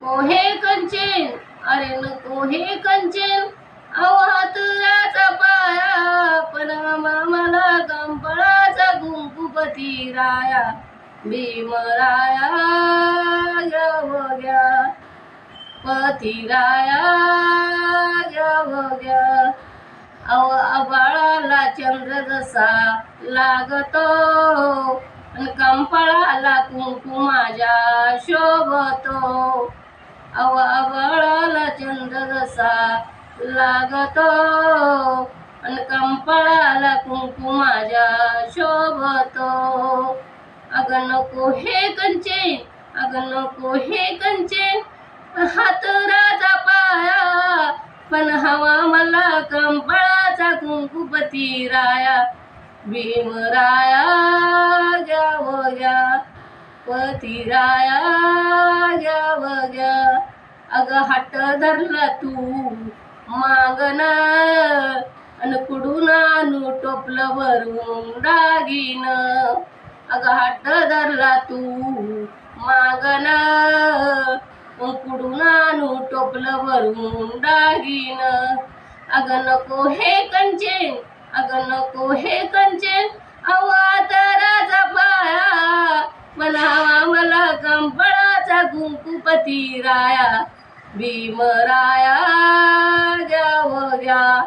कोहे कंचेन, अरे नको हे कंचेन, हातुराचा पाया, पण मला कंपळाचा कुंकुपती राया, भीमराया घ्या पथिराया घ्या. आभाळाला चंद्र जसा लागतो, अन कंपाळाला कुंकू माझ्या शोभतो. आभाळाला चंद्र जसा लागतो, अन कंपाळाला कुंकू माझ्या शोभतो. अगं नको हे कंचेन, अगं नको हे कंचेन, हातुराचा पाया, पण हवा मला कंपाळाचा कुंकुपती राया, भीमराया घ्या पथिराया घ्या. अगं हात धरला तू मागन, अन कुडून आणू टोपलं भरून दागिन. अगं हात धरला तू मागन, कुडून आणू टोपलं भरून दागिन. अगं नको हे कंचेन, अगं नको हे कंचेन, हातुराचा पाया, पण हवा मला कंपाळाचा कुंकुपती राया, भीमराया घ्या